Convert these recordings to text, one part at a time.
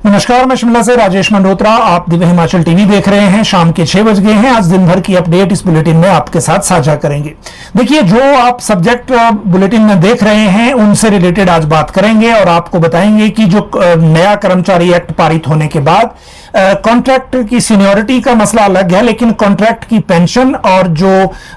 नमस्कार, मैं शिमला से राजेश मंडोत्रा। आप दिव्य हिमाचल टीवी देख रहे हैं। शाम के 6 बज गए हैं। आज दिन भर की अपडेट इस बुलेटिन में आपके साथ साझा करेंगे। देखिए, जो आप सब्जेक्ट बुलेटिन में देख रहे हैं उनसे रिलेटेड आज बात करेंगे और आपको बताएंगे कि जो नया कर्मचारी एक्ट पारित होने के बाद कॉन्ट्रैक्ट की सीनियरिटी का मसला अलग है, लेकिन कॉन्ट्रैक्ट की पेंशन और जो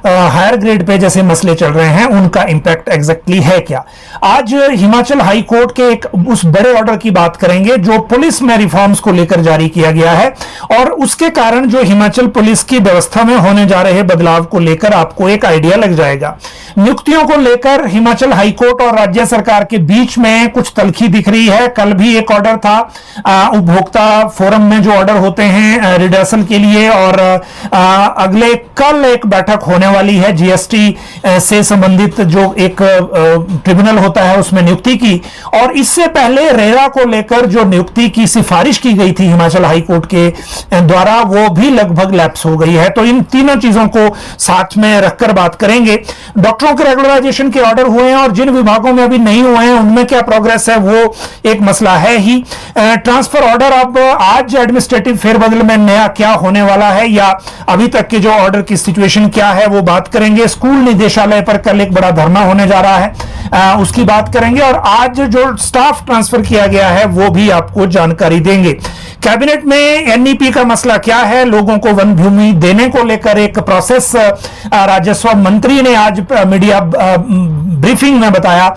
हायर ग्रेड पे जैसे मसले चल रहे हैं उनका इंपैक्ट एग्जैक्टली है क्या। आज हिमाचल हाई कोर्ट के एक उस बड़े ऑर्डर की बात करेंगे जो पुलिस में रिफॉर्म्स को लेकर जारी किया गया है और उसके कारण जो हिमाचल पुलिस की व्यवस्था में होने जा रहे बदलाव को लेकर आपको एक आइडिया लग जाएगा। नियुक्तियों को लेकर हिमाचल हाई कोर्ट और राज्य सरकार के बीच में कुछ तल्खी दिख रही है। कल भी एक ऑर्डर था उपभोक्ता फोरम में जो ऑर्डर होते हैं रिडर्सल के लिए, और अगले कल एक बैठक होने वाली है जीएसटी से संबंधित जो एक ट्रिब्यूनल होता है उसमें नियुक्ति की। और इससे पहले रेरा को लेकर जो नियुक्ति की सिफारिश की गई थी हिमाचल हाई कोर्ट के द्वारा, वो भी लगभग लैप्स हो गई है। तो इन तीनों चीजों को साथ में रखकर बात करेंगे। डॉक्टरों के रेगुलराइजेशन के ऑर्डर हुए हैं और जिन विभागों में अभी नहीं हुए हैं उनमें क्या प्रोग्रेस है वो एक मसला है ही। ट्रांसफर ऑर्डर, अब आज एडमिनिस्ट्रेटिव फेरबदल में नया क्या होने वाला है या अभी तक के जो ऑर्डर की सिचुएशन क्या है वो बात करेंगे। स्कूल निदेशालय पर कल एक बड़ा धरना होने जा रहा है, उसकी बात करेंगे। और आज जो स्टाफ ट्रांसफर किया गया है वो भी आपको जानकारी देंगे। कैबिनेट में एनईपी का मसला क्या है, लोगों को वन भूमि देने को लेकर एक प्रोसेस राजस्व मंत्री ने आज मीडिया ब्रीफिंग में बताया,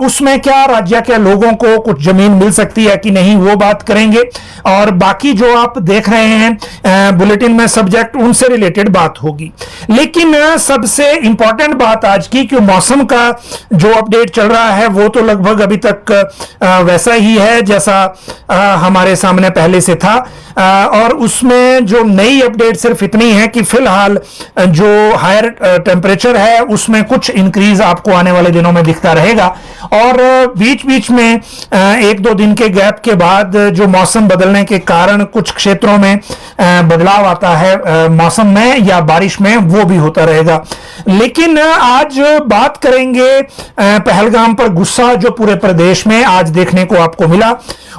उसमें क्या राज्य के लोगों को कुछ जमीन मिल सकती है कि नहीं वो बात करेंगे। और बाकी जो आप देख रहे हैं बुलेटिन में सब्जेक्ट, उनसे रिलेटेड बात होगी। लेकिन सबसे इंपॉर्टेंट बात आज की कि मौसम का जो अपडेट चल रहा है वो तो लगभग अभी तक वैसा ही है जैसा हमारे सामने पहले से था। और उसमें जो नई अपडेट सिर्फ इतनी है कि फिलहाल जो हायर टेम्परेचर है उसमें कुछ इंक्रीज आपको आने वाले दिनों में दिखता रहेगा। और बीच बीच में एक दो दिन के गैप के बाद जो मौसम बदलने के कारण कुछ क्षेत्रों में बदलाव आता है मौसम में या बारिश में, वो भी होता रहेगा। लेकिन आज बात करेंगे पहलगाम पर गुस्सा जो पूरे प्रदेश में आज देखने को आपको मिला,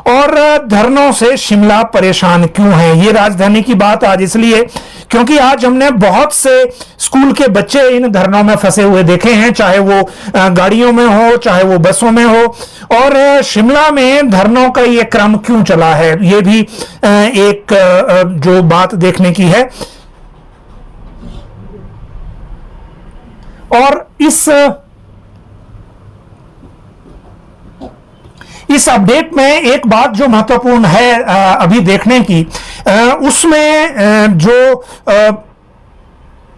और धरनों से शिमला परेशान क्यों है। ये राजधानी की बात आज इसलिए क्योंकि आज हमने बहुत से स्कूल के बच्चे इन धरनों में फंसे हुए देखे हैं, चाहे वो गाड़ियों में हो चाहे वो बसों में हो। और शिमला में धरनों का ये क्रम क्यों चला है, ये भी एक जो बात देखने की है। और इस अपडेट में एक बात जो महत्वपूर्ण है अभी देखने की, उसमें जो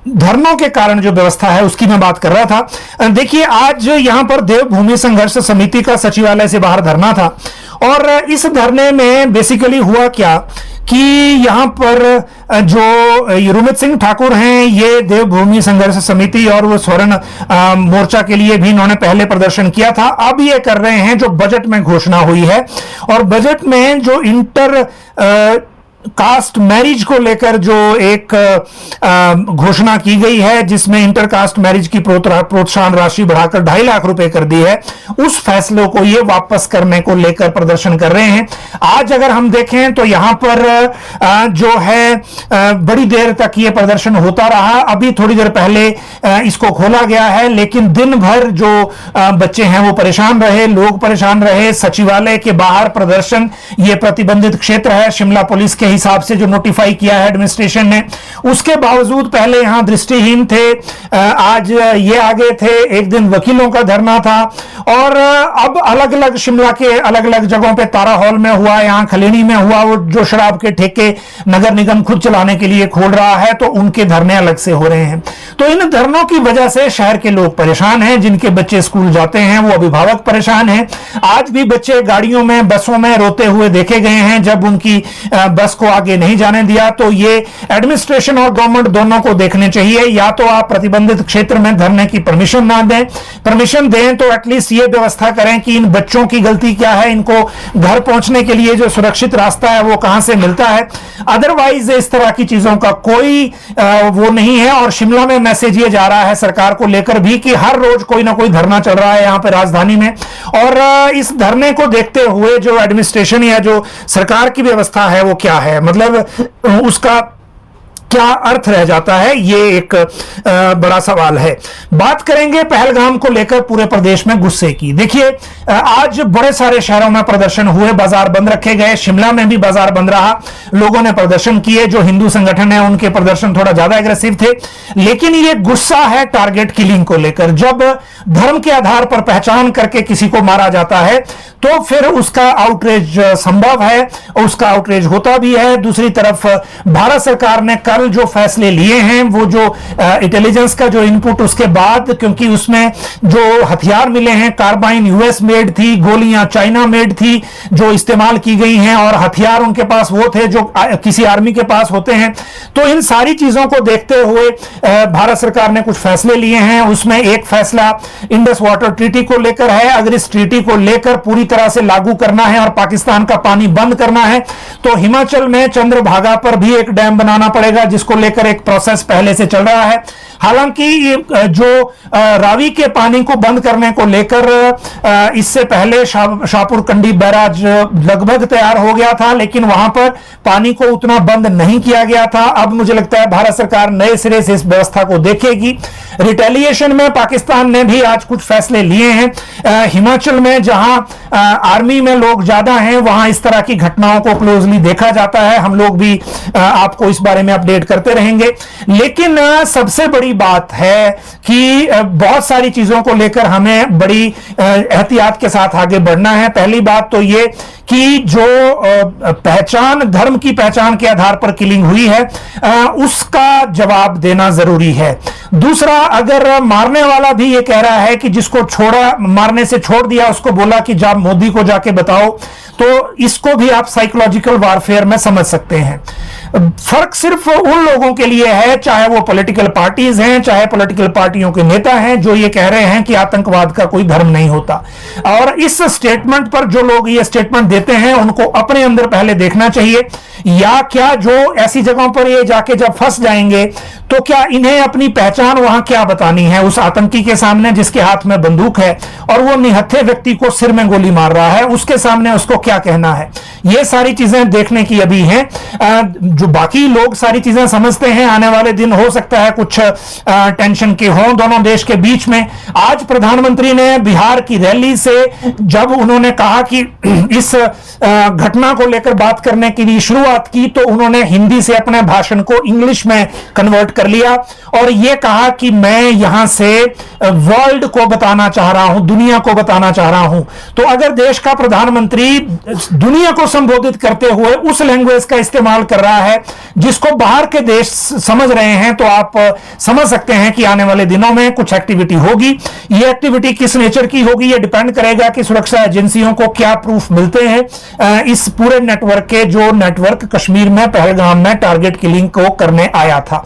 धरनों के कारण जो व्यवस्था है उसकी मैं बात कर रहा था। देखिए, आज यहां पर देवभूमि संघर्ष समिति का सचिवालय से बाहर धरना था और इस धरने में बेसिकली हुआ क्या कि यहां पर जो रुमित सिंह ठाकुर हैं, ये देवभूमि संघर्ष समिति और वो स्वर्ण मोर्चा के लिए भी इन्होंने पहले प्रदर्शन किया था। अब ये कर रहे हैं जो बजट में घोषणा हुई है, और बजट में जो इंटर कास्ट मैरिज को लेकर जो एक घोषणा की गई है, जिसमें इंटर कास्ट मैरिज की प्रोत्साहन राशि बढ़ाकर 2.5 लाख रुपए कर दी है, उस फैसले को ये वापस करने को लेकर प्रदर्शन कर रहे हैं। आज अगर हम देखें तो यहां पर जो है बड़ी देर तक ये प्रदर्शन होता रहा। अभी थोड़ी देर पहले इसको खोला गया है, लेकिन दिन भर जो बच्चे हैं वो परेशान रहे, लोग परेशान रहे। सचिवालय के बाहर प्रदर्शन, ये प्रतिबंधित क्षेत्र है शिमला पुलिस के हिसाब से जो नोटिफाई किया है एडमिनिस्ट्रेशन ने, उसके बावजूद पहले यहां दृष्टिहीन थे, आज ये आगे थे। एक दिन वकीलों का धरना था और अब अलग अलग शिमला के अलग अलग जगहों पे तारा हॉल में हुआ, यहां खलेनी में हुआ, वो जो शराब के ठेके नगर निगम खुद चलाने के लिए खोल रहा है तो उनके धरने अलग से हो रहे हैं। तो इन धरनों की वजह से शहर के लोग परेशान हैं, जिनके बच्चे स्कूल जाते हैं वो अभिभावक परेशान हैं। आज भी बच्चे गाड़ियों में बसों में रोते हुए देखे गए हैं जब उनकी बस को आगे नहीं जाने दिया। तो ये एडमिनिस्ट्रेशन और गवर्नमेंट दोनों को देखने चाहिए, या तो आप प्रतिबंधित क्षेत्र में धरने की परमिशन ना दें, परमिशन दें तो एटलीस्ट ये व्यवस्था करें कि इन बच्चों की गलती क्या है, इनको घर पहुंचने के लिए जो सुरक्षित रास्ता है वो कहां से मिलता है। अदरवाइज इस तरह की चीजों का कोई वो नहीं है। और शिमला में मैसेज ये जा रहा है सरकार को लेकर भी कि हर रोज कोई ना कोई धरना चल रहा है यहां पे राजधानी में, और इस धरने को देखते हुए जो एडमिनिस्ट्रेशन या जो सरकार की व्यवस्था है वो क्या है, मतलब उसका क्या अर्थ रह जाता है, ये एक बड़ा सवाल है। बात करेंगे पहलगाम को लेकर पूरे प्रदेश में गुस्से की। देखिए आज बड़े सारे शहरों में प्रदर्शन हुए, बाजार बंद रखे गए, शिमला में भी बाजार बंद रहा, लोगों ने प्रदर्शन किए। जो हिंदू संगठन है उनके प्रदर्शन थोड़ा ज्यादा एग्रेसिव थे, लेकिन ये गुस्सा है टारगेट किलिंग को लेकर। जब धर्म के आधार पर पहचान करके किसी को मारा जाता है तो फिर उसका आउटरीच संभव है, उसका आउटरीच होता भी है। दूसरी तरफ भारत सरकार ने कल जो फैसले लिए हैं, वो जो इंटेलिजेंस का जो इनपुट उसके बाद, क्योंकि उसमें जो हथियार मिले हैं, कार्बाइन यूएस मेड थी, गोलियां चाइना मेड थी जो इस्तेमाल की गई हैं, और हथियार उनके पास वो थे जो किसी आर्मी के पास होते हैं। तो इन सारी चीजों को देखते हुए भारत सरकार ने कुछ फैसले लिए हैं। उसमें एक फैसला इंडस वाटर ट्रीटी को लेकर है। अगर इस ट्रीटी को लेकर पूरी तरह से लागू करना है और पाकिस्तान का पानी बंद करना है तो हिमाचल में चंद्रभागा पर भी एक डैम बनाना पड़ेगा, जिसको लेकर एक प्रोसेस पहले से चल रहा है। हालांकि जो रावी के पानी को बंद करने को लेकर इससे पहले शाहपुर कंडी बैराज लगभग तैयार हो गया था, लेकिन वहां पर पानी को उतना बंद नहीं किया गया था। अब मुझे लगता है भारत सरकार नए सिरे से इस व्यवस्था को देखेगी। रिटेलिएशन में पाकिस्तान ने भी आज कुछ फैसले लिए हैं। हिमाचल में जहां आर्मी में लोग ज्यादा हैं वहां इस तरह की घटनाओं को क्लोजली देखा जाता है। हम लोग भी आपको इस बारे में अपडेट करते रहेंगे। लेकिन सबसे बड़ी बात है कि बहुत सारी चीजों को लेकर हमें बड़ी एहतियात के साथ आगे बढ़ना है। पहली बात तो ये कि जो पहचान, धर्म की पहचान के आधार पर किलिंग हुई है, उसका जवाब देना जरूरी है। दूसरा, अगर मारने वाला भी ये कह रहा है कि जिसको छोड़ा, मारने से छोड़ दिया, उसको बोला कि जा मोदी को जाके बताओ, तो इसको भी आप साइकोलॉजिकल वारफेयर में समझ सकते हैं। फर्क सिर्फ उन लोगों के लिए है, चाहे वो पॉलिटिकल पार्टीज हैं, चाहे पॉलिटिकल पार्टियों के नेता हैं, जो ये कह रहे हैं कि आतंकवाद का कोई धर्म नहीं होता। और इस स्टेटमेंट पर जो लोग ये स्टेटमेंट देते हैं उनको अपने अंदर पहले देखना चाहिए, या क्या जो ऐसी जगहों पर ये जाके जब फंस जाएंगे तो क्या इन्हें अपनी पहचान वहां क्या बतानी है उस आतंकी के सामने जिसके हाथ में बंदूक है और वो निहत्थे व्यक्ति को सिर में गोली मार रहा है, उसके सामने उसको क्या कहना है। ये सारी चीजें देखने की अभी हैं। जो बाकी लोग सारी चीजें समझते हैं, आने वाले दिन हो सकता है कुछ टेंशन के हों दोनों देश के बीच में। आज प्रधानमंत्री ने बिहार की रैली से जब उन्होंने कहा कि इस घटना को लेकर बात करने के लिए शुरुआत की, तो उन्होंने हिंदी से अपने भाषण को इंग्लिश में कन्वर्ट कर लिया और यह कहा कि मैं यहां से वर्ल्ड को बताना चाह रहा हूं, दुनिया को बताना चाह रहा हूं। तो अगर देश का प्रधानमंत्री दुनिया को संबोधित करते हुए उस लैंग्वेज का इस्तेमाल कर रहा है जिसको बाहर के देश समझ रहे हैं, तो आप समझ सकते हैं कि आने वाले दिनों में कुछ एक्टिविटी होगी। यह एक्टिविटी किस नेचर की होगी, यह डिपेंड करेगा कि सुरक्षा एजेंसियों को क्या प्रूफ मिलते हैं इस पूरे नेटवर्क के, जो नेटवर्क कश्मीर में पहलगाम में टारगेट किलिंग को करने आया था।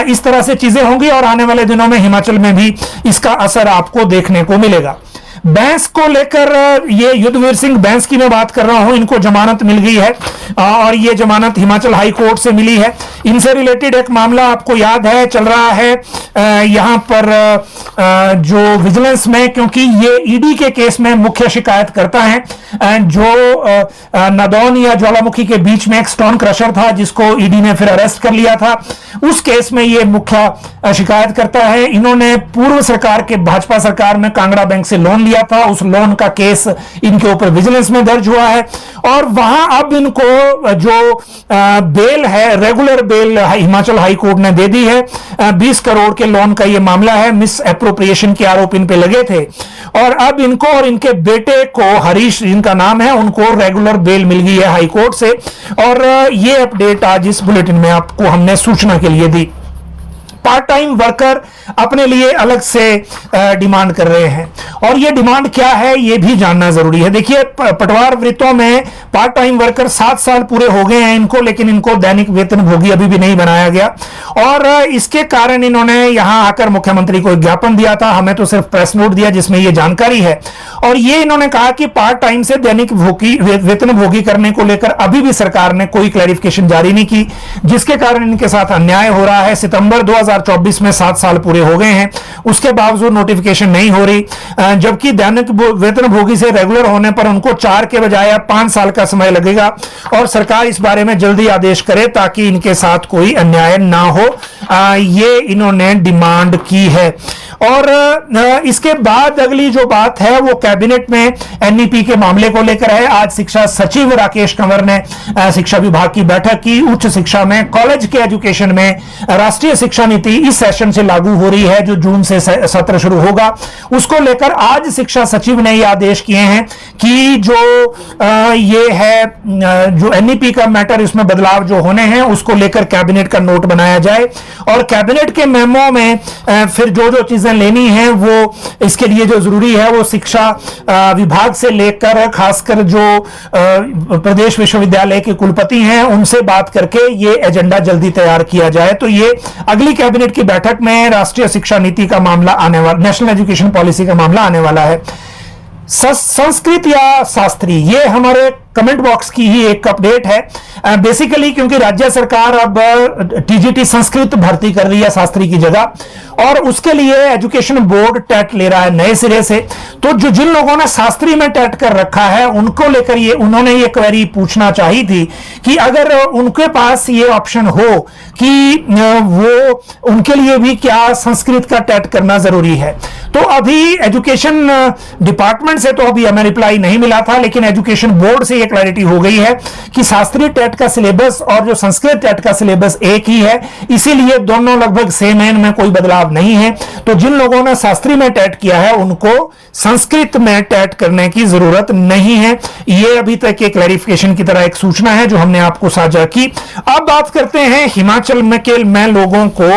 इस तरह से चीजें होंगी और आने वाले दिनों में हिमाचल में भी इसका असर आपको देखने को मिलेगा। बैंस को लेकर, ये युद्धवीर सिंह बैंस की मैं बात कर रहा हूं, इनको जमानत मिल गई है और ये जमानत हिमाचल हाई कोर्ट से मिली है। इनसे रिलेटेड एक मामला आपको याद है चल रहा है यहां पर जो विजिलेंस में, क्योंकि ये ईडी के केस में मुख्य शिकायत करता है जो नादौन या ज्वालामुखी के बीच में एक स्टोन क्रशर था जिसको ईडी ने फिर अरेस्ट कर लिया था। उस केस में ये मुख्य शिकायत करता है। इन्होंने पूर्व सरकार के, भाजपा सरकार में कांगड़ा बैंक से लोन लिया था, उस लोन का केस इनके ऊपर विजिलेंस में दर्ज हुआ है और वहां अब इनको जो बेल है, regular bell Himachal high court ने दे दी है। 20 करोड़ के लोन का ये मामला है, मिस एप्रोप्रिएशन के आरोप इन पे लगे थे और अब इनको और इनके बेटे को, हरीश जिनका नाम है, उनको रेगुलर बेल मिल गई है हाई कोर्ट से। और ये अपडेट आज इस बुलेटिन में आपको हमने सूचना के लिए दी। पार्ट टाइम वर्कर अपने लिए अलग से डिमांड कर रहे हैं। और ये डिमांड क्या है ये भी जानना जरूरी है। देखिए, पटवार वृत्तों में पार्ट टाइम वर्कर 7 साल पूरे हो गए हैं इनको, लेकिन इनको दैनिक वेतनभोगी अभी भी नहीं बनाया गया। और इसके कारण इन्होंने यहां आकर मुख्यमंत्री को ज्ञापन दिया था। हमें तो सिर्फ प्रेस नोट दिया जिसमें यह जानकारी है। और ये इन्होंने कहा कि पार्ट टाइम से दैनिक वेतनभोगी करने को लेकर अभी भी सरकार ने कोई क्लैरिफिकेशन जारी नहीं की, जिसके कारण इनके साथ अन्याय हो रहा है। सितंबर 2024 में 7 साल पूरे हो गए हैं, उसके बावजूद नोटिफिकेशन नहीं हो रही, जबकि दैनिक वेतनभोगी से रेगुलर होने पर उनको 4 के बजाय 5 साल का समय लगेगा। और सरकार इस बारे में जल्दी आदेश करे ताकि इनके साथ कोई अन्याय ना हो, ये इन्होंने डिमांड की है। और इसके बाद अगली जो बात है वो कैबिनेट में एनईपी के मामले को लेकर है। आज शिक्षा सचिव राकेश कंवर ने शिक्षा विभाग की बैठक की। उच्च शिक्षा में, कॉलेज के एजुकेशन में राष्ट्रीय शिक्षा नीति इस सेशन से लागू हो रही है, जो जून से सत्र शुरू होगा। उसको लेकर आज शिक्षा सचिव ने ये आदेश किए हैं कि जो ये है जो एनईपी का मैटर, इसमें बदलाव जो होने हैं उसको लेकर कैबिनेट का नोट बनाया जाए। और कैबिनेट के मेमो में फिर जो जो चीजें लेनी है वो इसके लिए जो जरूरी है वो शिक्षा विभाग से लेकर खासकर जो प्रदेश विश्वविद्यालय के कुलपति हैं उनसे बात करके ये एजेंडा जल्दी तैयार किया जाए। तो ये अगली कैबिनेट की बैठक में राष्ट्रीय शिक्षा नीति का मामला आने वाला, नेशनल एजुकेशन पॉलिसी का मामला आने वाला है। संस्कृत या शास्त्री, ये हमारे कमेंट बॉक्स की ही एक अपडेट है। बेसिकली क्योंकि राज्य सरकार अब टीजीटी संस्कृत भर्ती कर रही है शास्त्री की जगह, और उसके लिए एजुकेशन बोर्ड टेट ले रहा है नए सिरे से। तो जो जिन लोगों ने शास्त्री में टेट कर रखा है उनको लेकर ये उन्होंने ये क्वेरी पूछना चाहिए थी कि अगर उनके पास ये ऑप्शन हो कि वो उनके लिए भी क्या संस्कृत का टेट करना जरूरी है। तो अभी एजुकेशन डिपार्टमेंट से तो अभी हमें रिप्लाई नहीं मिला था, लेकिन एजुकेशन बोर्ड से क्लैरिटी हो गई है कि शास्त्रीय टेट का सिलेबस और जो संस्कृत टेट का सिलेबस एक ही है, इसीलिए दोनों लगभग सेम है, इनमें कोई बदलाव नहीं है। तो जिन लोगों ने शास्त्री में टेट किया है उनको संस्कृत में टेट करने की जरूरत नहीं है। ये अभी तक एक क्लैरिफिकेशन की तरह एक सूचना है जो हमने आपको साझा की। अब बात करते हैं हिमाचल में लोगों को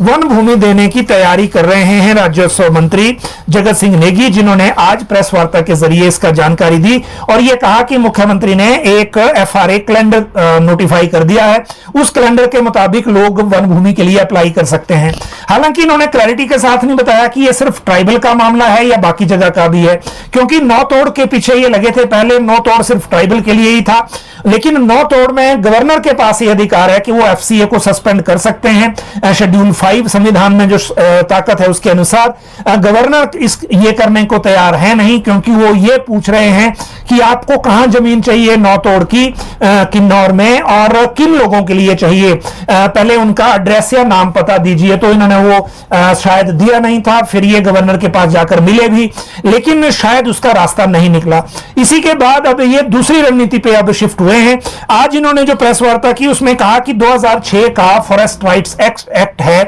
वन भूमि देने की तैयारी कर रहे हैं राजस्व मंत्री जगत सिंह नेगी, जिन्होंने आज प्रेस वार्ता के जरिए इसका जानकारी दी और यह कहा कि मुख्यमंत्री ने एक एफआरए कैलेंडर नोटिफाई कर दिया है। उस कैलेंडर के मुताबिक लोग वन भूमि के लिए अप्लाई कर सकते हैं। हालांकि इन्होंने क्लैरिटी के साथ नहीं बताया कि यह सिर्फ ट्राइबल का मामला है या बाकी जगह का भी है, क्योंकि नौ तोड़ के पीछे ये लगे थे। पहले नौ तोड़ सिर्फ ट्राइबल के लिए ही था, लेकिन नौ तोड़ में गवर्नर के पास यह अधिकार है कि वो एफसीए को सस्पेंड कर सकते हैं। शेड्यूल 5 संविधान में जो ताकत है उसके अनुसार गवर्नर ये करने को तैयार है नहीं, क्योंकि वो ये पूछ रहे हैं कि आपको कहां जमीन चाहिए नौ तोड़ की, किन्नौर में, और किन लोगों के लिए चाहिए। पहले उनका एड्रेस या नाम पता दीजिए, तो इन्होंने वो शायद दिया नहीं था। फिर ये गवर्नर के पास जाकर मिले भी, लेकिन शायद उसका रास्ता नहीं निकला। इसी के बाद अब ये दूसरी रणनीति पे अब शिफ्ट हुए हैं। आज इन्होंने जो प्रेस वार्ता की उसमें कहा कि 2006 का फॉरेस्ट राइट्स एक्ट है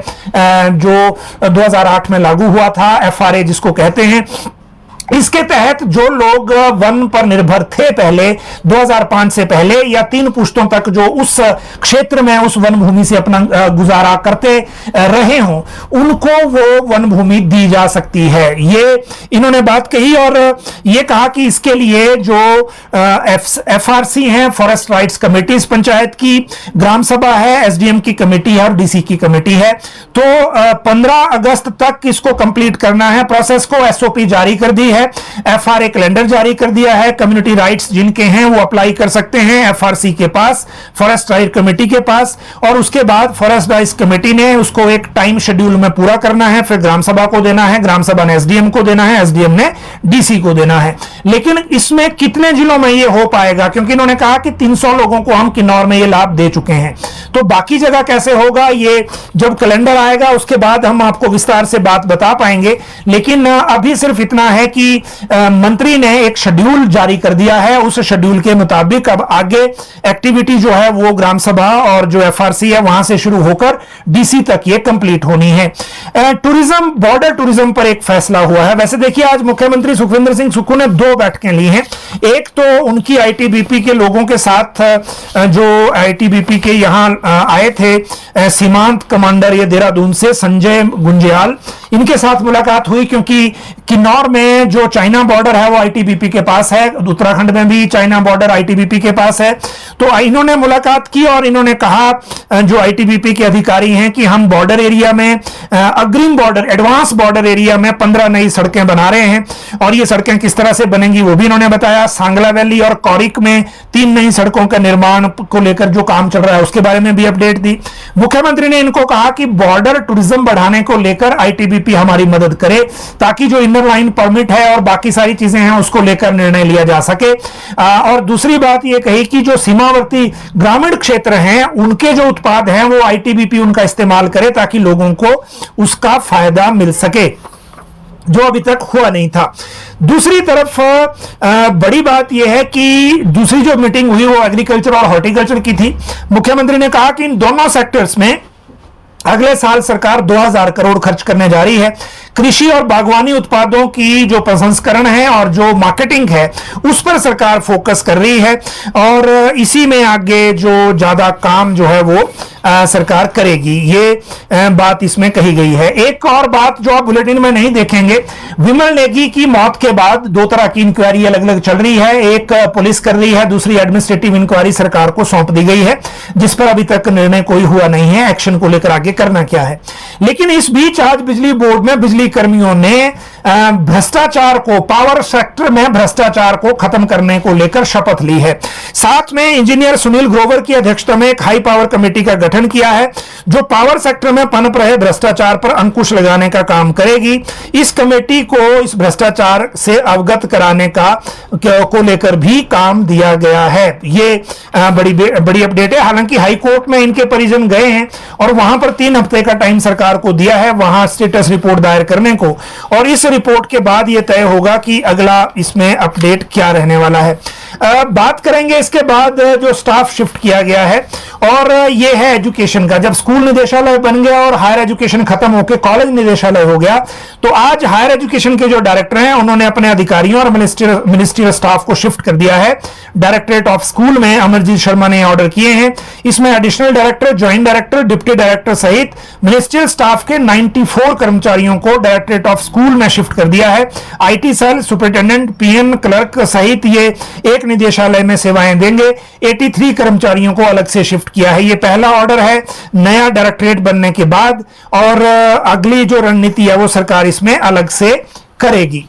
जो 2008 में लागू हुआ था, एफआरए जिसको कहते हैं। इसके तहत जो लोग वन पर निर्भर थे पहले 2005 से पहले, या 3 पुश्तों तक जो उस क्षेत्र में उस वन भूमि से अपना गुजारा करते रहे हों, उनको वो वन भूमि दी जा सकती है। ये इन्होंने बात कही और ये कहा कि इसके लिए जो एफआरसी हैं, फॉरेस्ट राइट्स कमेटीज, पंचायत की ग्राम सभा है, एसडीएम की कमेटी है और डीसी की कमेटी है। तो 15 अगस्त तक इसको कंप्लीट करना है प्रोसेस को। एसओपी जारी कर दी है, एफआरए कैलेंडर जारी कर दिया है। कम्युनिटी राइट्स जिनके हैं वो अप्लाई कर सकते हैं एफआरसी के पास, फॉरेस्ट राइट कमेटी के पास, और उसके बाद फॉरेस्ट राइट्स कमेटी ने उसको एक टाइम शेड्यूल में पूरा करना है। फिर ग्राम सभा को देना है, ग्राम सभा ने एसडीएम को देना है, एसडीएम ने डीसी को देना है। लेकिन इसमें कितने जिलों में ये हो पाएगा, क्योंकि इन्होंने कहा कि 300 लोगों को हम किन्नौर में ये लाभ दे चुके हैं, तो बाकी जगह कैसे होगा, ये जब कैलेंडर आएगा उसके बाद हम आपको विस्तार से बात बता पाएंगे। लेकिन अभी सिर्फ इतना है कि कि मंत्री ने एक शेड्यूल जारी कर दिया है। उस शेड्यूल के मुताबिक अब आगे एक्टिविटी जो है वो ग्राम सभा और जो एफआरसी है वहां से शुरू होकर डीसी तक ये कंप्लीट होनी है। टूरिज्म, बॉर्डर टूरिज्म पर एक फैसला हुआ है। वैसे देखिए, आज मुख्यमंत्री सुखविंदर सिंह सुक्खू ने 2 बैठकें ली हैं। एक तो उनकी आईटीबीपी के लोगों के साथ, जो आईटीबीपी के यहां आए थे सीमांत कमांडर ये देहरादून से संजय गुंजियाल, इनके साथ मुलाकात हुई, क्योंकि किन्नौर में जो चाइना बॉर्डर है वो आईटीबीपी के पास है, उत्तराखंड में भी चाइना बॉर्डर आईटीबीपी के पास है। तो इन्होंने मुलाकात की और इन्होंने कहा, जो आईटीबीपी के अधिकारी हैं, कि हम बॉर्डर एरिया में, अग्रिम बॉर्डर, एडवांस बॉर्डर एरिया में 15 नई सड़कें बना रहे हैं और ये सड़कें किस तरह से बनेंगी वो भी इन्होंने बताया। सांगला वैली और कौरिक में 3 नई सड़कों का निर्माण को लेकर जो काम चल रहा है उसके बारे में भी अपडेट दी। मुख्यमंत्री ने इनको कहा कि बॉर्डर टूरिज्म बढ़ाने को लेकर आईटीबीपी हमारी मदद करे, ताकि जो इनर लाइन परमिट है और बाकी सारी चीजें हैं उसको लेकर निर्णय लिया जा सके। और दूसरी बात यह कही कि जो सीमावर्ती ग्रामीण क्षेत्र हैं उनके जो उत्पाद हैं वो आईटीबीपी उनका इस्तेमाल करे, ताकि लोगों को उसका फायदा मिल सके, जो अभी तक हुआ नहीं था। दूसरी तरफ बड़ी बात यह है कि दूसरी जो मीटिंग हुई वो एग्रीकल्चर और हॉर्टिकल्चर की थी। मुख्यमंत्री ने कहा कि इन दोनों सेक्टर्स में अगले साल सरकार 2000 करोड़ खर्च करने जा रही है। कृषि और बागवानी उत्पादों की जो प्रसंस्करण है और जो मार्केटिंग है उस पर सरकार फोकस कर रही है और इसी में आगे जो ज्यादा काम जो है वो सरकार करेगी, ये बात इसमें कही गई है। एक और बात जो आप बुलेटिन में नहीं देखेंगे, विमल नेगी की मौत के बाद 2 तरह की इंक्वायरी अलग अलग चल रही है। एक पुलिस कर रही है, दूसरी एडमिनिस्ट्रेटिव इंक्वायरी सरकार को सौंप दी गई है, जिस पर अभी तक निर्णय कोई हुआ नहीं है एक्शन को लेकर आगे करना क्या है। लेकिन इस बीच आज बिजली बोर्ड में बिजली कर्मियों ने भ्रष्टाचार को, पावर सेक्टर में भ्रष्टाचार को खत्म करने को लेकर शपथ ली है। साथ में इंजीनियर सुनील ग्रोवर की अध्यक्षता में एक हाई पावर कमेटी का गठन किया है, जो पावर सेक्टर में पनप रहे भ्रष्टाचार पर अंकुश लगाने का काम करेगी। इस कमेटी को इस भ्रष्टाचार से अवगत कराने को लेकर भी काम दिया गया है। ये बड़ी अपडेट है। हालांकि हाई कोर्ट में इनके परिजन गए हैं और वहां पर 3 हफ्ते का टाइम सरकार को दिया है वहां स्टेटस रिपोर्ट दायर करने को, और इस रिपोर्ट के बाद यह तय होगा कि अगला इसमें अपडेट क्या रहने वाला है। बात करेंगे इसके बाद जो स्टाफ शिफ्ट किया गया है, और यह है एजुकेशन का। जब स्कूल निदेशालय बन गया और हायर एजुकेशन खत्म होकर कॉलेज निदेशालय हो गया, तो आज हायर एजुकेशन के जो डायरेक्टर हैं उन्होंने अपने अधिकारियों और मिनिस्ट्रियल स्टाफ को शिफ्ट कर दिया है। डायरेक्टरेट ऑफ स्कूल में अमरजीत शर्मा ने ऑर्डर किए हैं। इसमें additional director, joint director, deputy director सहित मिनिस्ट्रियल स्टाफ के 94 कर्मचारियों को डायरेक्टरेट ऑफ स्कूल में शिफ्ट कर दिया है। IT cell, superintendent, PN clerk सहित ये एक निदेशालय में सेवाएं देंगे। 83 कर्मचारियों को अलग से शिफ्ट किया है। ये पहला ऑर्डर है नया डायरेक्टरेट बनने के बाद, और अगली जो रणनीति है वो सरकार इसमें अलग से करेगी।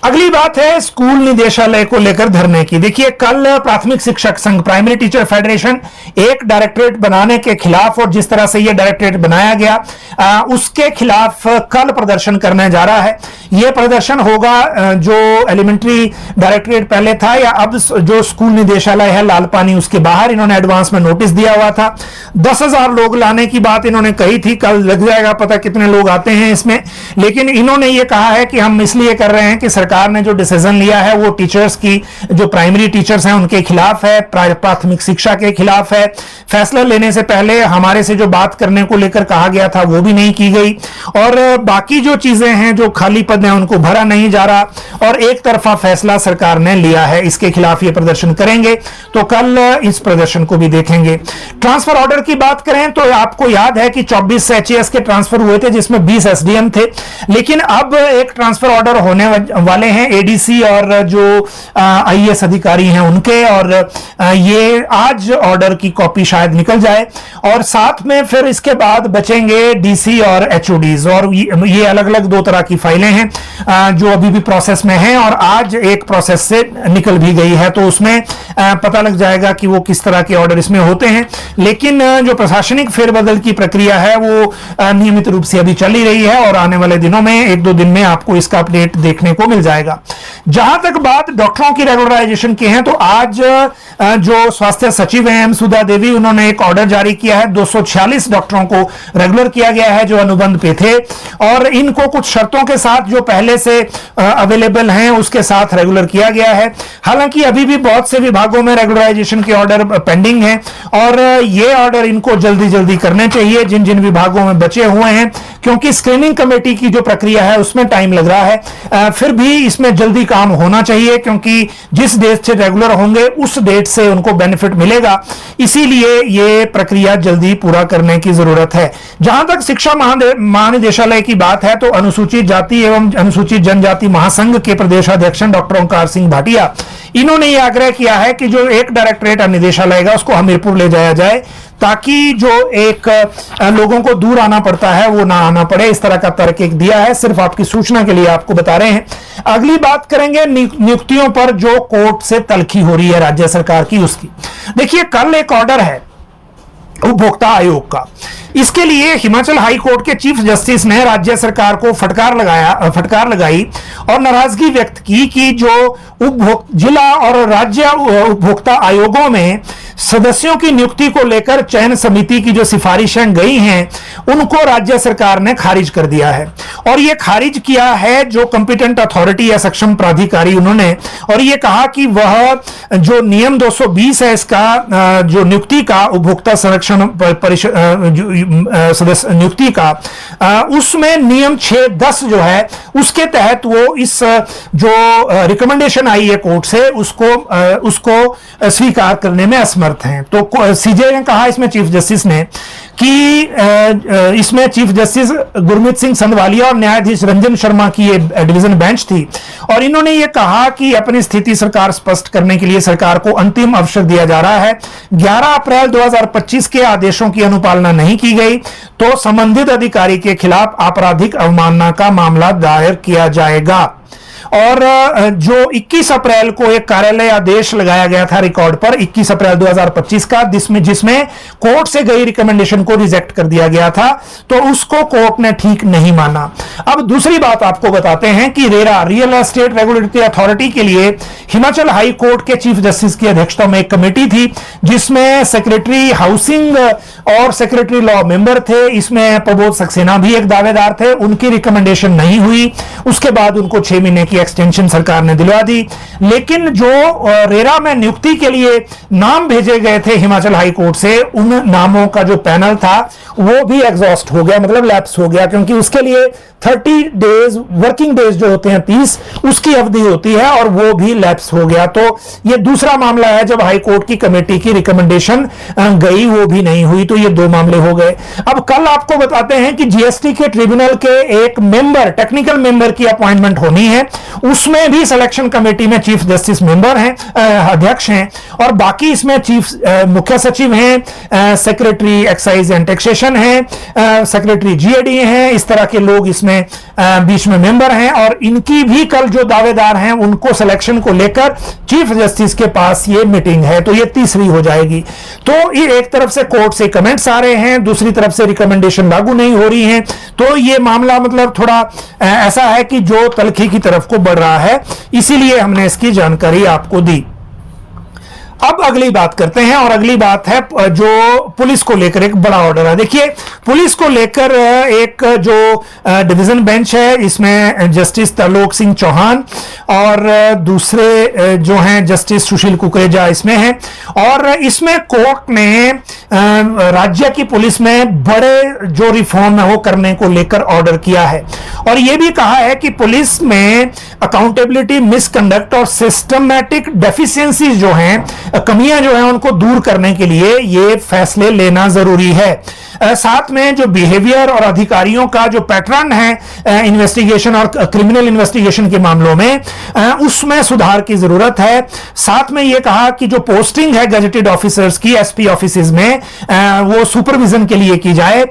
अगली बात है स्कूल निदेशालय को लेकर धरने की। देखिए, कल प्राथमिक शिक्षक संघ, प्राइमरी टीचर फेडरेशन एक डायरेक्टरेट बनाने के खिलाफ, और जिस तरह से यह डायरेक्टरेट बनाया गया उसके खिलाफ कल प्रदर्शन करने जा रहा है। यह प्रदर्शन होगा जो एलिमेंट्री डायरेक्टरेट पहले था, या अब जो स्कूल निदेशालय है लालपानी, उसके बाहर इन्होंने एडवांस में नोटिस दिया हुआ था। 10,000 लोग लाने की बात इन्होंने कही थी। कल लग जाएगा पता कितने लोग आते हैं इसमें, लेकिन इन्होंने ये कहा है कि हम इसलिए कर रहे हैं कि सरकार ने जो डिसीजन लिया है वो टीचर्स की, जो प्राइमरी टीचर्स हैं उनके खिलाफ है, प्राथमिक शिक्षा के खिलाफ है। फैसला लेने से पहले हमारे से जो बात करने को लेकर कहा गया था वो भी नहीं की गई, और बाकी जो चीजें हैं, जो खाली पद हैं उनको भरा नहीं जा रहा, और एक तरफा फैसला सरकार ने लिया है। इसके खिलाफ ये प्रदर्शन करेंगे, तो कल इस प्रदर्शन को भी देखेंगे। ट्रांसफर ऑर्डर की बात करें तो आपको याद है कि 24 एचएएस के ट्रांसफर हुए थे, जिसमें 20 एसडीएम थे। लेकिन अब एक ट्रांसफर ऑर्डर होने वाले हैं एडीसी और जो आईएएस अधिकारी हैं उनके, और ये आज ऑर्डर की कॉपी शायद निकल जाए, और साथ में फिर इसके बाद बचेंगे डीसी और एचओडीज, और ये अलग अलग 2 तरह की फाइलें हैं जो अभी भी प्रोसेस में हैं, और आज एक प्रोसेस से निकल भी गई है, तो उसमें पता लग जाएगा कि वो किस तरह के ऑर्डर इसमें होते हैं। लेकिन जो प्रशासनिक फेरबदल की प्रक्रिया है वो नियमित रूप से अभी चल ही रही है, और आने वाले दिनों में 1-2 दिन में आपको इसका अपडेट देखने को मिल जाएगा। जहां तक बात डॉक्टरों की रेगुलराइजेशन की है, तो आज जो स्वास्थ्य सचिव हैं एम सुधा देवी, उन्होंने एक ऑर्डर जारी किया है। 246 डॉक्टरों को रेगुलर किया गया है जो अनुबंध पे थे, और इनको कुछ शर्तों के साथ जो पहले से अवेलेबल हैं उसके साथ रेगुलर किया गया है। हालांकि अभी भी बहुत से विभागों में रेगुलराइजेशन के ऑर्डर पेंडिंग हैं, और ये ऑर्डर इनको जल्दी जल्दी करने चाहिए जिन जिन विभागों में बचे हुए हैं, क्योंकि स्क्रीनिंग कमेटी की जो प्रक्रिया है उसमें टाइम लग रहा है। फिर भी इसमें जल्दी काम होना चाहिए, क्योंकि जिस डेट से रेगुलर होंगे उस डेट से उनको बेनिफिट मिलेगा, इसीलिए ये प्रक्रिया जल्दी पूरा करने की जरूरत है। जहां तक शिक्षा महानिदेशालय की बात है, तो अनुसूचित जाति एवं अनुसूचित जनजाति महासंघ के प्रदेशाध्यक्ष डॉक्टर ओंकार सिंह भाटिया, इन्होंने यह आग्रह किया है कि जो एक डायरेक्टरेट निदेशालय का उसको हमीरपुर ले जाया जाए, ताकि जो एक लोगों को दूर आना पड़ता है वो ना आना पड़े। इस तरह का तर्क एक दिया है, सिर्फ आपकी सूचना के लिए आपको बता रहे हैं। अगली बात करेंगे नियुक्तियों पर जो कोर्ट से तलखी हो रही है राज्य सरकार की, उसकी। देखिए, कल एक ऑर्डर है उपभोक्ता आयोग का। इसके लिए हिमाचल हाई कोर्ट के चीफ जस्टिस ने राज्य सरकार को फटकार लगाई और नाराजगी व्यक्त की कि जो जिला और राज्य उपभोक्ता आयोगों में सदस्यों की नियुक्ति को लेकर चयन समिति की जो सिफारिशें गई हैं उनको राज्य सरकार ने खारिज कर दिया है। और ये खारिज किया है जो कंपिटेंट अथॉरिटी या सक्षम प्राधिकारी उन्होंने, और ये कहा कि वह जो नियम 220 है इसका जो नियुक्ति का उपभोक्ता संरक्षण परिषद सदस्य नियुक्ति का, उसमें नियम 610 जो है उसके तहत वो इस जो रिकमेंडेशन आई है कोर्ट से उसको स्वीकार करने में असमर्थ हैं। तो सीजे ने कहा इसमें चीफ जस्टिस ने कि इसमें चीफ जस्टिस गुरमीत सिंह संधवालिया और न्यायाधीश रंजन शर्मा की ये डिवीजन बेंच थी, और इन्होंने ये कहा कि अपनी स्थिति सरकार स्पष्ट करने के लिए सरकार को अंतिम अवसर दिया जा रहा है। 11 अप्रैल 2025 के आदेशों की अनुपालना नहीं की गई तो संबंधित अधिकारी के खिलाफ आपराधिक अवमानना का मामला दायर किया जाएगा। और जो 21 अप्रैल को एक कार्यालय आदेश लगाया गया था रिकॉर्ड पर 21 अप्रैल 2025 का, जिसमें कोर्ट से गई रिकमेंडेशन को रिजेक्ट कर दिया गया था, तो उसको कोर्ट ने ठीक नहीं माना। अब दूसरी बात आपको बताते हैं कि RERA real estate regulatory authority के लिए हिमाचल हाई कोर्ट के चीफ जस्टिस की अध्यक्षता में एक कमेटी थी, जिसमें सेक्रेटरी हाउसिंग और सेक्रेटरी लॉ मेंबर थे। इसमें प्रबोध सक्सेना भी एक दावेदार थे। उनकी रिकमेंडेशन नहीं हुई, उसके बाद उनको 6 महीने की एक्सटेंशन सरकार ने दिलवा दी। लेकिन जो रेरा में नियुक्ति के लिए नाम भेजे गए थे हिमाचल हाई कोर्ट से, उन नामों का जो पैनल था वो भी एग्जॉस्ट हो गया, मतलब लैप्स हो गया, क्योंकि उसके लिए 30 डेज वर्किंग डेज जो होते हैं 30 उसकी अवधि होती है, और वो भी लैप्स हो गया। तो ये दूसरा मामला है जब हाई कोर्ट की कमेटी की रिकमेंडेशन गई, वो भी नहीं हुई, तो ये 2 मामले हो गए। अब कल आपको बताते हैं कि जीएसटी के ट्रिब्यूनल के एक मेंबर, टेक्निकल मेंबर की अपॉइंटमेंट होनी है। उसमें भी सिलेक्शन कमेटी में चीफ जस्टिस मेंबर हैं, अध्यक्ष हैं, और बाकी इसमें चीफ मुख्य सचिव हैं, सेक्रेटरी एक्साइज एंड टैक्सेशन हैं, सेक्रेटरी जीएडी हैं, इस तरह के लोग इसमें बीच में मेंबर हैं। और इनकी भी कल जो दावेदार हैं उनको सिलेक्शन को लेकर चीफ जस्टिस के पास ये मीटिंग है, तो ये तीसरी हो जाएगी। तो ये एक तरफ से कोर्ट से कमेंट्स आ रहे हैं, दूसरी तरफ से रिकमेंडेशन लागू नहीं हो रही है, तो ये मामला मतलब थोड़ा ऐसा है कि जो तलखी की तरफ को बढ़ रहा है, इसीलिए हमने इसकी जानकारी आपको दी। अब अगली बात करते हैं, और अगली बात है जो पुलिस को लेकर एक बड़ा ऑर्डर है। देखिए, पुलिस को लेकर एक जो डिवीजन बेंच है, इसमें जस्टिस तरलोक सिंह चौहान और दूसरे जो हैं जस्टिस सुशील कुकरेजा इसमें हैं, और इसमें कोर्ट ने राज्य की पुलिस में बड़े जो रिफॉर्म है वो करने को लेकर ऑर्डर किया है, और यह भी कहा है कि पुलिस में अकाउंटेबिलिटी, मिसकंडक्ट और सिस्टमैटिक डेफिशिएंसीज जो हैं, कमियां जो हैं, उनको दूर करने के लिए ये फैसले लेना जरूरी है। साथ में जो बिहेवियर और अधिकारियों का जो पैटर्न है इन्वेस्टिगेशन और क्रिमिनल इन्वेस्टिगेशन के मामलों में, उसमें सुधार की जरूरत है। साथ में यह कहा कि जो पोस्टिंग है गजेटेड ऑफिसर्स की एसपी ऑफिसेज में, वो सुपरविजन के लिए की जाए।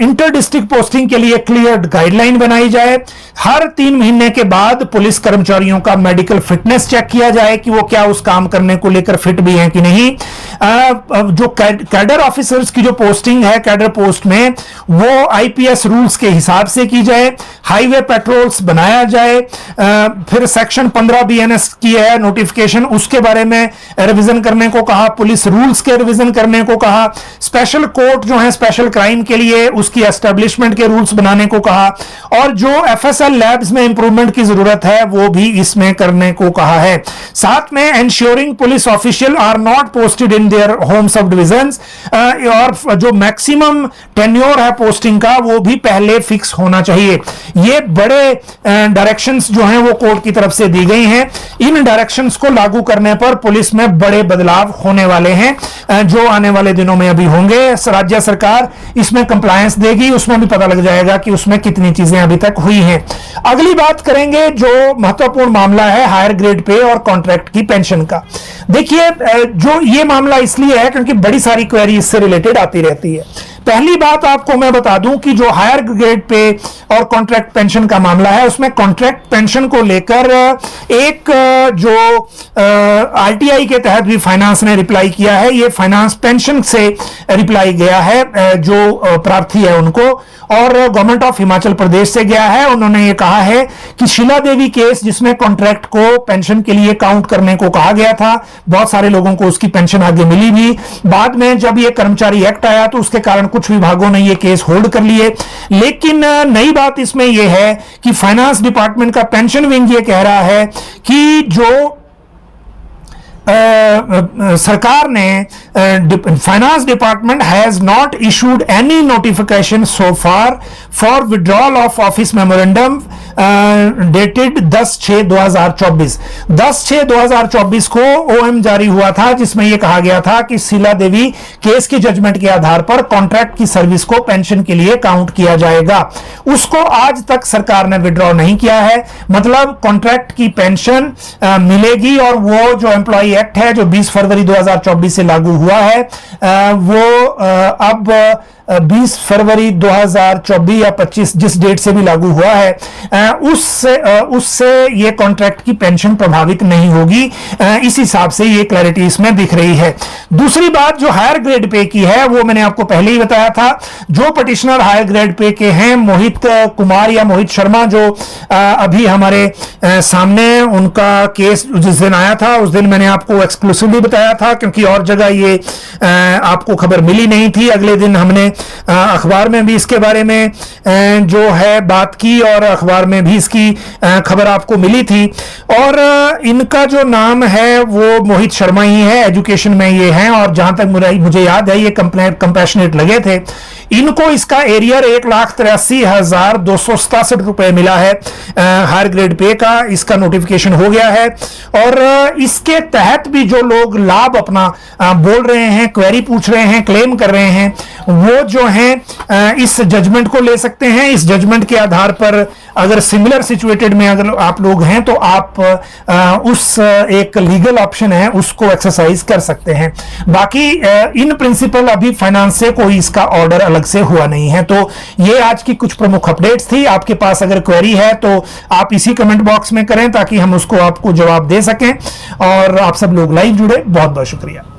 इंटर डिस्ट्रिक्ट पोस्टिंग के लिए क्लियर गाइडलाइन बनाई जाए। हर 3 महीने के बाद पुलिस कर्मचारियों का मेडिकल फिटनेस चेक किया जाए कि वो क्या उस काम करने को लेकर फिट भी हैं कि नहीं। जो कैडर ऑफिसर्स की जो पोस्टिंग है कैडर पोस्ट में, वो आईपीएस रूल्स के हिसाब से की जाए। हाईवे पेट्रोल्स बनाया जाए। फिर सेक्शन 15 बीएनएस की है नोटिफिकेशन, उसके बारे में रिवीजन करने को कहा। पुलिस रूल्स के रिवीजन करने को कहा। स्पेशल कोर्ट जो है स्पेशल क्राइम के लिए, उसकी एस्टेब्लिशमेंट के रूल्स बनाने को कहा। और जो एफएसएल लैब्स में इंप्रूवमेंट की जरूरत है वो भी इसमें करने को कहा है। साथ में ensuring police official are not posted in their home subdivisions, और जो मैक्सिमम टेन्योर है पोस्टिंग का वो भी पहले फिक्स होना चाहिए। ये बड़े डायरेक्शंस जो हैं वो कोर्ट की तरफ से दी गई हैं। इन डायरेक्शंस को लागू करने पर पुलिस में बड़े बदलाव होने वाले हैं, जो आने वाले दिनों में अभी होंगे। राज्य सरकार इसमें कंप्लायंस देगी, उसमें भी पता लग जाएगा कि उसमें कितनी चीजें अभी तक हुई हैं। अगली बात करेंगे जो महत्वपूर्ण मामला है हायर ग्रेड पे और कॉन्ट्रैक्ट की पेंशन का। देखिए, जो ये मामला इसलिए है क्योंकि बड़ी सारी क्वेरी इससे रिलेटेड आती रहती है। पहली बात आपको मैं बता दूं कि जो हायर ग्रेड पे और कॉन्ट्रैक्ट पेंशन का मामला है, उसमें कॉन्ट्रैक्ट पेंशन को लेकर एक जो आरटीआई के तहत भी फाइनेंस ने रिप्लाई किया है, ये फाइनेंस पेंशन से रिप्लाई गया है जो प्रार्थी है उनको, और गवर्नमेंट ऑफ हिमाचल प्रदेश से गया है। उन्होंने ये कहा है कि शीला देवी केस जिसमें कॉन्ट्रैक्ट को पेंशन के लिए काउंट करने को कहा गया था, बहुत सारे लोगों को उसकी पेंशन आगे मिली भी। बाद में जब ये कर्मचारी एक्ट आया तो उसके कारण कुछ विभागों ने ये केस होल्ड कर लिए। लेकिन नई बात इसमें यह है कि फाइनेंस डिपार्टमेंट का पेंशन विंग ये कह रहा है कि जो सरकार ने finance department has not issued any notification so far for withdrawal of office memorandum dated 10/6/2024। 10/6/2024 को ओएम जारी हुआ था जिसमें यह कहा गया था कि शीला देवी केस की जजमेंट के आधार पर कॉन्ट्रैक्ट की सर्विस को पेंशन के लिए काउंट किया जाएगा। उसको आज तक सरकार ने विड्रॉ नहीं किया है, मतलब कॉन्ट्रैक्ट की पेंशन मिलेगी। और वो जो एम्प्लॉय एक्ट है जो 20 फरवरी 2024 से लागू हुआ है, वो अब 20 फरवरी 2024 या 25 जिस डेट से भी लागू हुआ है उससे ये कॉन्ट्रैक्ट की पेंशन प्रभावित नहीं होगी। इस हिसाब से ये क्लैरिटी इसमें दिख रही है। दूसरी बात जो हायर ग्रेड पे की है वो मैंने आपको पहले ही बताया था। जो पिटिशनर हायर ग्रेड पे के हैं, मोहित कुमार या मोहित शर्मा, जो अभी हमारे सामने उनका केस जिस दिन आया था उस दिन मैंने आपको एक्सक्लूसिवली बताया था, क्योंकि और जगह ये आपको खबर मिली नहीं थी। अगले दिन हमने अखबार में भी इसके बारे में जो है बात की और अखबार में भी इसकी खबर आपको मिली थी। और इनका जो नाम है वो मोहित शर्मा ही है, एजुकेशन में ये हैं, और जहां तक मुझे याद है ये कंपैशनेट लगे थे। इनको इसका एरियर 1,83,267 रुपए मिला है हायर ग्रेड पे का। इसका नोटिफिकेशन हो गया है और इसके तहत भी जो लोग लाभ अपना बोल रहे हैं, क्वेरी पूछ रहे हैं, क्लेम कर रहे हैं, वो जो हैं इस जजमेंट को ले सकते हैं। इस जजमेंट के आधार पर अगर सिमिलर सिचुएटेड में अगर आप लोग हैं तो आप उस एक लीगल ऑप्शन है उसको एक्सरसाइज कर सकते हैं। बाकी इन प्रिंसिपल अभी फाइनेंस से कोई इसका ऑर्डर अलग से हुआ नहीं है। तो ये आज की कुछ प्रमुख अपडेट्स थी। आपके पास अगर क्वेरी है तो आप इसी कमेंट बॉक्स में करें ताकि हम उसको आपको जवाब दे सकें। और आप सब लोग लाइव जुड़े, बहुत बहुत शुक्रिया।